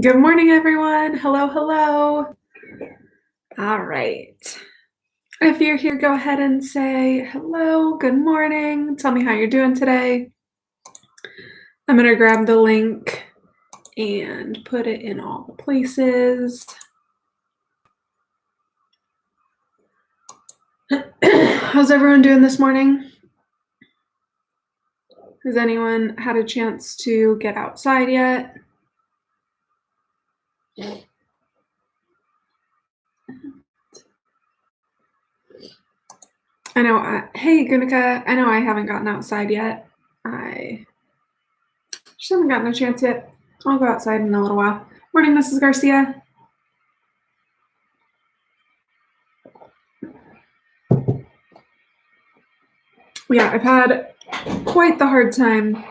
Good morning, everyone. Hello, hello. All right. If you're here, go ahead and say hello, good morning. Tell me how you're doing today. I'm going to grab the link and put it in all the places. How's everyone doing this morning? Has anyone had a chance to get outside yet? I know, hey, Gunika, I know I haven't gotten outside yet. I just haven't gotten a chance yet. I'll go outside in a little while. Morning, Mrs. Garcia. Yeah, I've had quite the hard time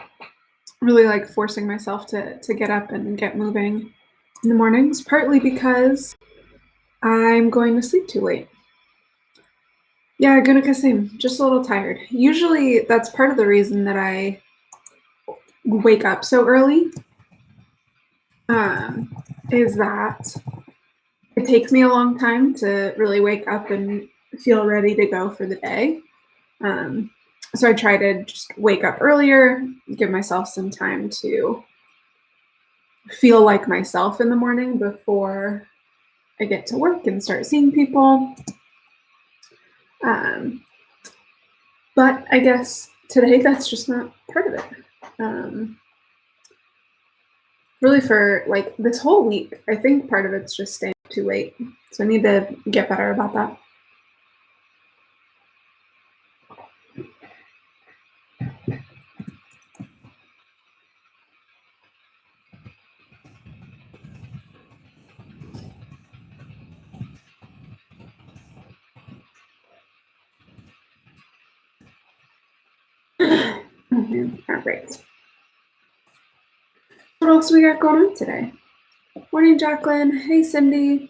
really forcing myself to get up and get moving in the mornings, partly because I'm going to sleep too late. Yeah, Gunika, same, just a little tired. Usually that's part of the reason that I wake up so early, is that it takes me a long time to really wake up and feel ready to go for the day. So I try to just wake up earlier, give myself some time to feel like myself in the morning before I get to work and start seeing people. But I guess today that's just not part of it. Really for this whole week, I think part of it's just staying up too late. So I need to get better about that. All right. What else we got going on today? Morning, Jacqueline. Hey, Cindy.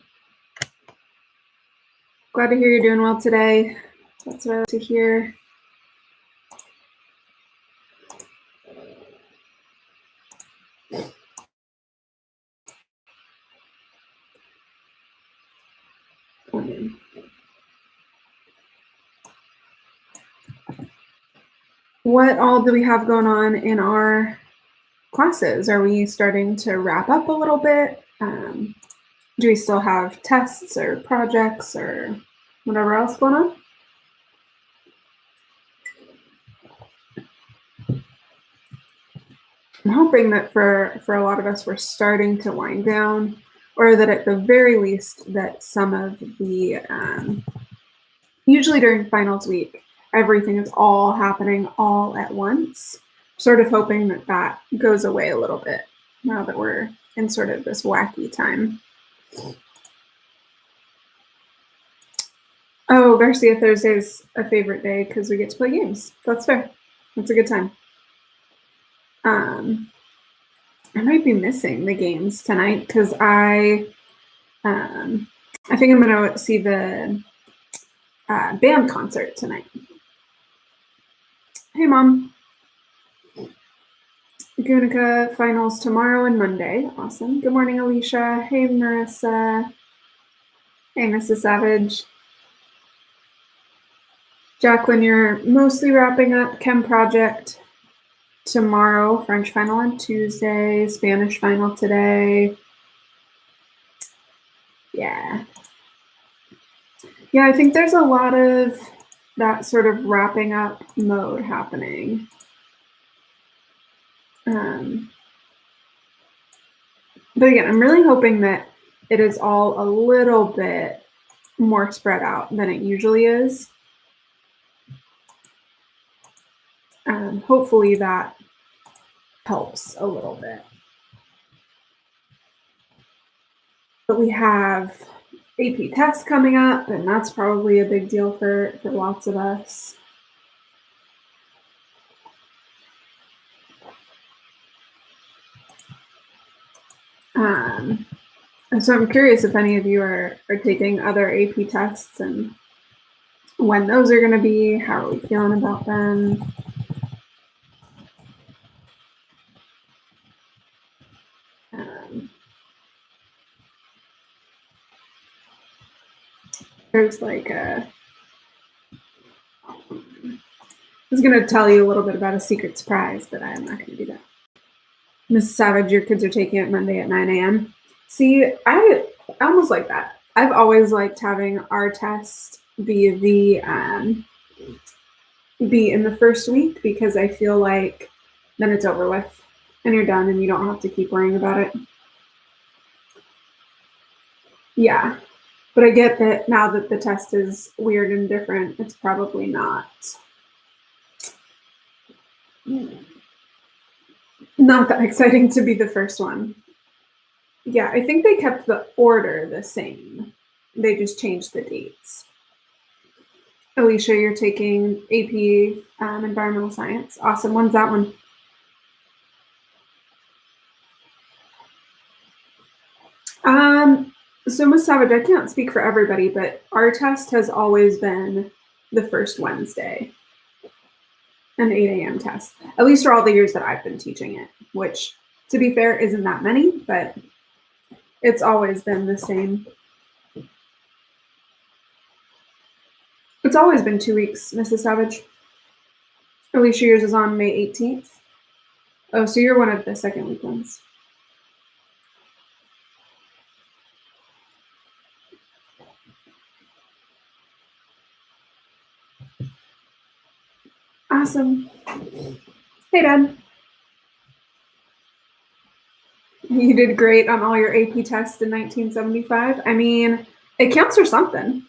Glad to hear you're doing well today. That's what I like to hear. What all do we have going on in our classes? Are we starting to wrap up a little bit? Do we still have tests or projects or whatever else going on? I'm hoping that for a lot of us, we're starting to wind down, or that at the very least that some of the, usually during finals week, everything is all happening all at once. Sort of hoping that that goes away a little bit now that we're in sort of this wacky time. Oh, Garcia, Thursday's a favorite day because we get to play games. That's fair. That's a good time. I might be missing the games tonight because I think I'm going to see the band concert tonight. Hey, Mom. Gunica finals tomorrow and Monday. Awesome. Good morning, Alicia. Hey, Marissa. Hey, Mrs. Savage. Jacqueline, you're mostly wrapping up chem project tomorrow, French final on Tuesday, Spanish final today. Yeah. Yeah, I think there's a lot of that sort of wrapping up mode happening. But again, I'm really hoping that it is all a little bit more spread out than it usually is. Hopefully that helps a little bit. But we have AP tests coming up, and that's probably a big deal for lots of us. And so I'm curious if any of you are taking other AP tests and when those are going to be, how are we feeling about them? There's like a. I was going to tell you a little bit about a secret surprise, but I'm not going to do that. Miss Savage, your kids are taking it Monday at 9 a.m. See, I almost like that. I've always liked having our test be be in the first week because I feel like then it's over with and you're done and you don't have to keep worrying about it. Yeah, but I get that now that the test is weird and different, it's probably not that exciting to be the first one. Yeah, I think they kept the order the same. They just changed the dates. Alicia, you're taking AP Environmental Science. Awesome. When's that one? So Ms. Savage, I can't speak for everybody, but our test has always been the first Wednesday, an 8 a.m. test, at least for all the years that I've been teaching it, which, to be fair, isn't that many, but it's always been the same. It's always been 2 weeks, Mrs. Savage. Alicia, yours is on May 18th. Oh, so you're one of the second week ones. Awesome. Hey, Dad. You did great on all your AP tests in 1975. I mean, it counts for something.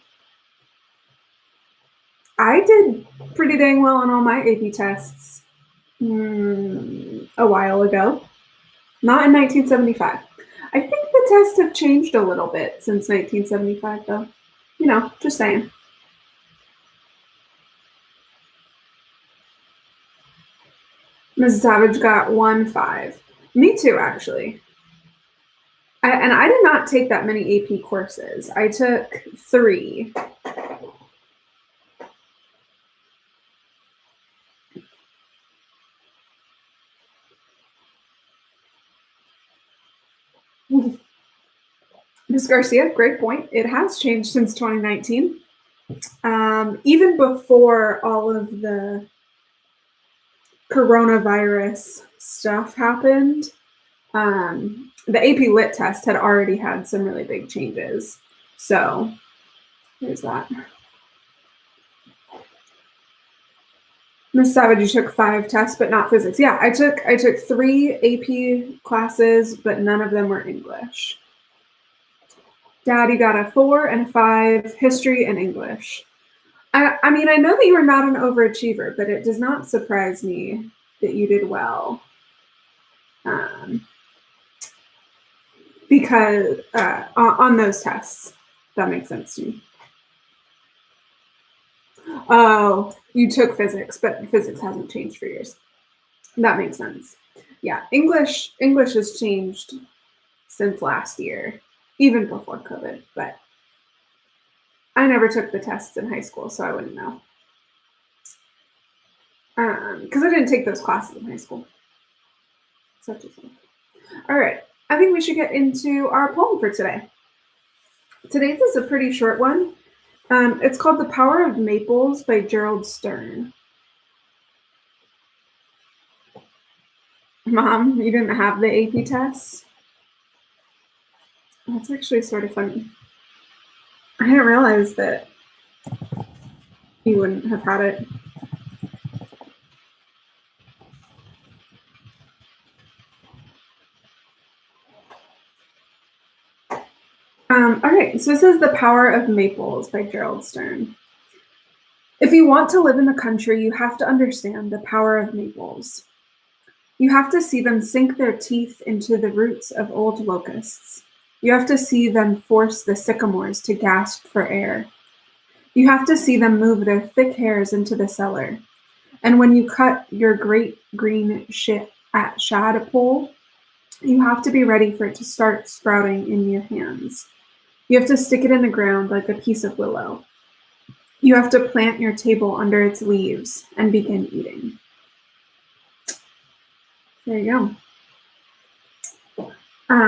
I did pretty dang well on all my AP tests a while ago. Not in 1975. I think the tests have changed a little bit since 1975, though. You know, just saying. Mrs. Savage got 1.5. Me too, actually. And I did not take that many AP courses. I took 3. Ms. Garcia, great point. It has changed since 2019. Even before all of the coronavirus stuff happened, the AP Lit test had already had some really big changes. So there's that. Miss Savage, you took 5 tests, but not physics. Yeah, I took 3 AP classes, but none of them were English. Daddy got a 4 and a 5, history and English. I mean, I know that you are not an overachiever, but it does not surprise me that you did well. Because on those tests, that makes sense to me. Oh, you took physics, but physics hasn't changed for years. That makes sense. Yeah, English has changed since last year, even before COVID, but I never took the tests in high school, so I wouldn't know. Because I didn't take those classes in high school. Such as life. All right, I think we should get into our poem for today. Today's is a pretty short one. It's called The Power of Maples by Gerald Stern. Mom, you didn't have the AP test? That's actually sort of funny. I didn't realize that you wouldn't have had it. Okay, so this is The Power of Maples by Gerald Stern. If you want to live in the country, you have to understand the power of maples. You have to see them sink their teeth into the roots of old locusts. You have to see them force the sycamores to gasp for air. You have to see them move their thick hairs into the cellar. And when you cut your great green shad pole, you have to be ready for it to start sprouting in your hands. You have to stick it in the ground like a piece of willow. You have to plant your table under its leaves and begin eating. There you go.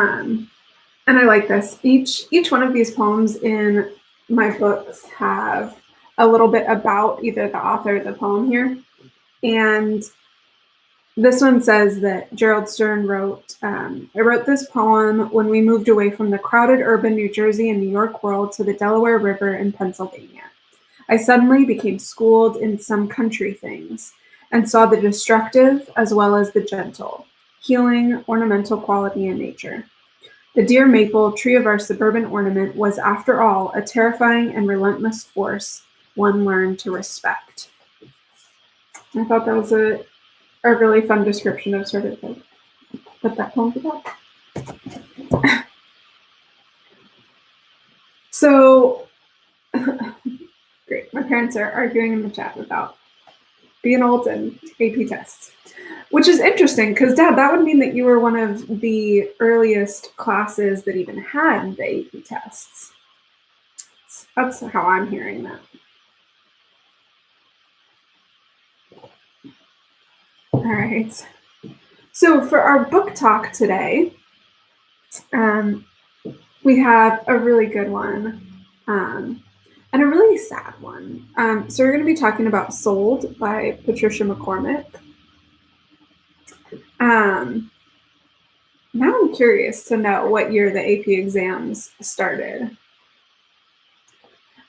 And I like this. Each one of these poems in my books have a little bit about either the author or the poem here. And this one says that Gerald Stern wrote, I wrote this poem when we moved away from the crowded urban New Jersey and New York world to the Delaware River in Pennsylvania. I suddenly became schooled in some country things and saw the destructive as well as the gentle, healing, ornamental quality in nature. The dear maple, tree of our suburban ornament, was, after all, a terrifying and relentless force one learned to respect. I thought that was a really fun description of sort of like what that poem's about. So, great. My parents are arguing in the chat about being old and AP tests, which is interesting because, Dad, that would mean that you were one of the earliest classes that even had the AP tests. That's how I'm hearing that. All right. So for our book talk today, we have a really good one and a really sad one. So we're going to be talking about Sold by Patricia McCormick. Now I'm curious to know what year the AP exams started.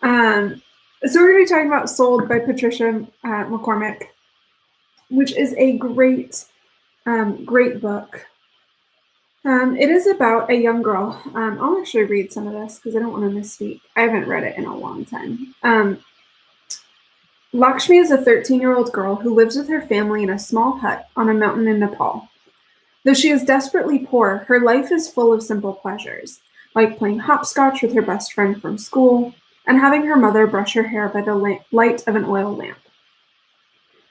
So we're going to be talking about Sold by Patricia McCormick, which is a great book. It is about a young girl. I'll actually read some of this because I don't want to misspeak. I haven't read it in a long time. Lakshmi is a 13-year-old girl who lives with her family in a small hut on a mountain in Nepal. Though she is desperately poor, her life is full of simple pleasures, like playing hopscotch with her best friend from school and having her mother brush her hair by the light of an oil lamp.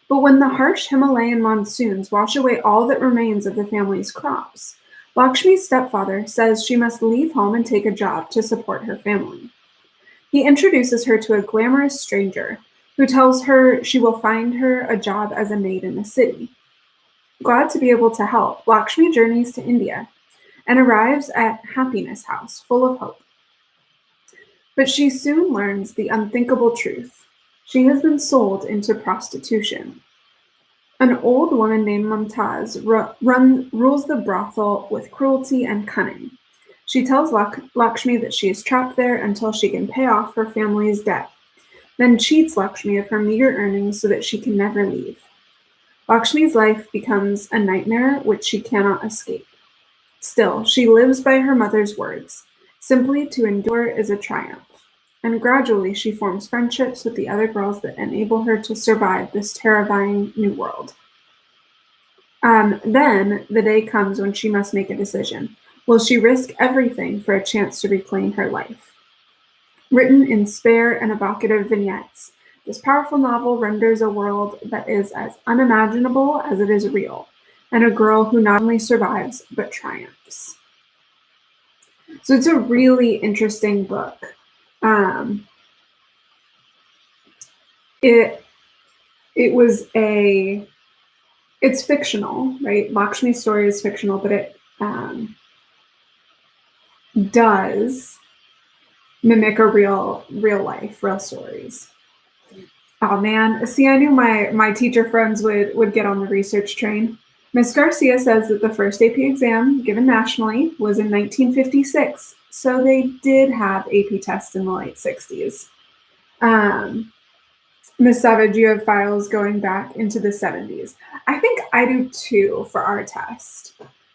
But when the harsh Himalayan monsoons wash away all that remains of the family's crops, Lakshmi's stepfather says she must leave home and take a job to support her family. He introduces her to a glamorous stranger who tells her she will find her a job as a maid in the city. Glad to be able to help, Lakshmi journeys to India and arrives at Happiness House, full of hope. But she soon learns the unthinkable truth. She has been sold into prostitution. An old woman named Mumtaz rules the brothel with cruelty and cunning. She tells Lakshmi that she is trapped there until she can pay off her family's debt, then cheats Lakshmi of her meager earnings so that she can never leave. Lakshmi's life becomes a nightmare which she cannot escape. Still, she lives by her mother's words. Simply to endure is a triumph. And gradually she forms friendships with the other girls that enable her to survive this terrifying new world. Then the day comes when she must make a decision. Will she risk everything for a chance to reclaim her life? Written in spare and evocative vignettes, this powerful novel renders a world that is as unimaginable as it is real, and a girl who not only survives, but triumphs. So it's a really interesting book. It's fictional, right? Lakshmi's story is fictional, but it does mimic a real life, real stories. Oh man, see, I knew my teacher friends would get on the research train. Miss Garcia says that the first AP exam given nationally was in 1956, so they did have AP tests in the late 60s. Miss Savage, you have files going back into the 70s. I think I do too for our test.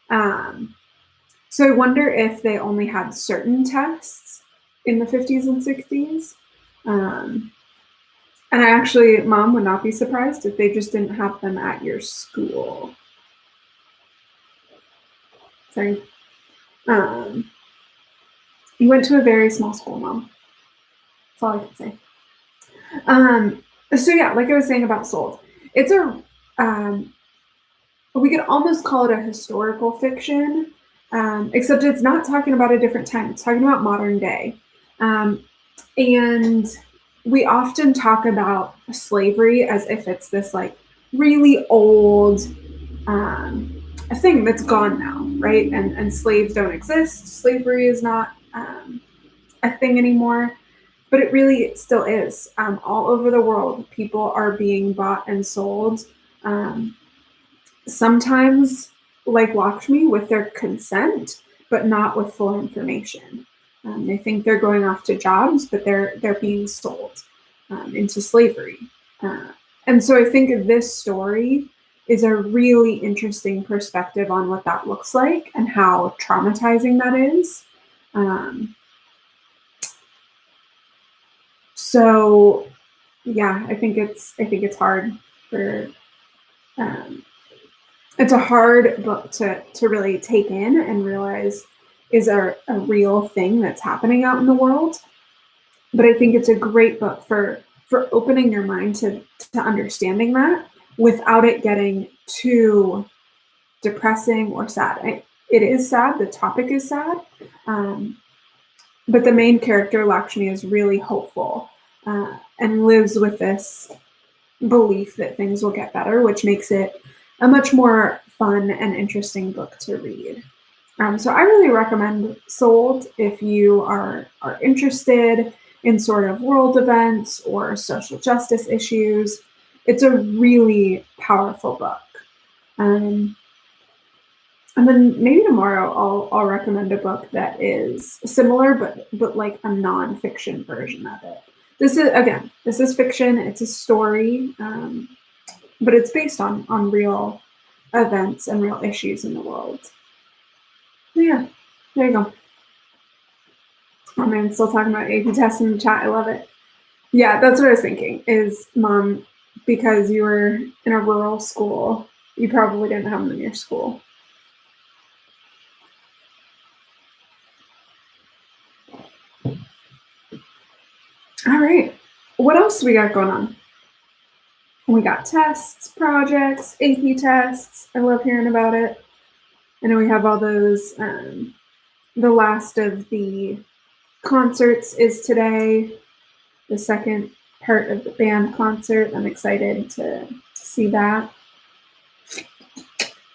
So I wonder if they only had certain tests in the 50s and 60s. And I actually, Mom, would not be surprised if they just didn't have them at your school. Sorry. You went to a very small school, Mom. That's all I can say. So yeah, like I was saying about Sold, it's we could almost call it a historical fiction, except it's not talking about a different time. It's talking about modern day. And we often talk about slavery as if it's this like really old a thing that's gone now, right? And slaves don't exist. Slavery is not a thing anymore. but it really still is. All over the world, people are being bought and sold. Um, Sometimes, like Lakshmi, with their consent, but not with full information. They think they're going off to jobs, but they're being sold into slavery. Uh, and so I think this story is a really interesting perspective on what that looks like and how traumatizing that is. Um, so yeah, I think it's hard for um, it's a hard book to really take in and realize is a real thing that's happening out in the world. But I think it's a great book for opening your mind to understanding that without it getting too depressing or sad. It is sad. The topic is sad, um, but the main character Lakshmi is really hopeful and lives with this belief that things will get better, which makes it a much more fun and interesting book to read. So I really recommend Sold if you are interested in sort of world events or social justice issues. It's a really powerful book. Um, and then maybe tomorrow I'll recommend a book that is similar but like a nonfiction version of it. This is fiction. It's a story, but it's based on real events and real issues in the world. Yeah, there you go. Oh man, still talking about AP tests in the chat. I love it. Yeah, that's what I was thinking. Is mom, because you were in a rural school, you probably didn't have them in your school. All right. What else do we got going on? We got tests, projects, AP tests. I love hearing about it. I know we have all those. The last of the concerts is today. The second part of the band concert. I'm excited to see that.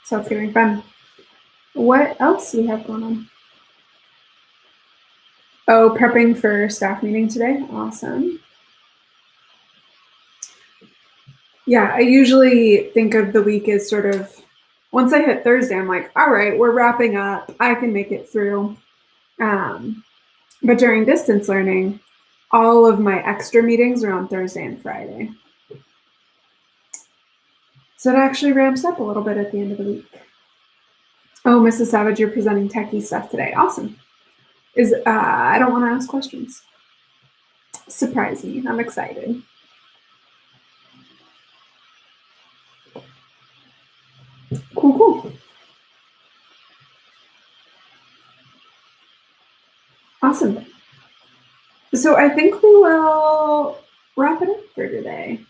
So it's gonna be fun. What else do we have going on? Oh, prepping for staff meeting today. Awesome. Yeah, I usually think of the week as sort of once I hit Thursday, I'm like, all right, we're wrapping up. I can make it through. But during distance learning, all of my extra meetings are on Thursday and Friday. So it actually ramps up a little bit at the end of the week. Oh, Mrs. Savage, you're presenting techie stuff today. Awesome. I don't want to ask questions. Surprise me. I'm excited. Cool. Awesome. So I think we will wrap it up for today.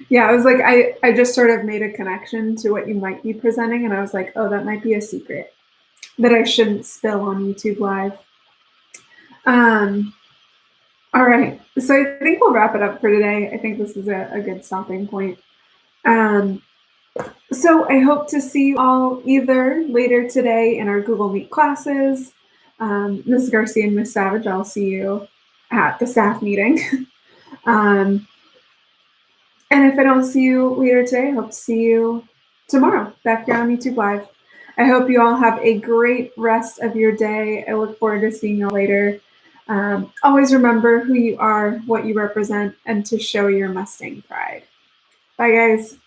Yeah, I was like, I just sort of made a connection to what you might be presenting, and I was like, oh, that might be a secret that I shouldn't spill on YouTube Live. All right, so I think we'll wrap it up for today. I think this is a good stopping point. So I hope to see you all either later today in our Google Meet classes. Ms. Garcia and Ms. Savage, I'll see you at the staff meeting. And if I don't see you later today, I hope to see you tomorrow back here on YouTube Live. I hope you all have a great rest of your day. I look forward to seeing you later. Always remember who you are, what you represent, and to show your Mustang pride. Bye, guys.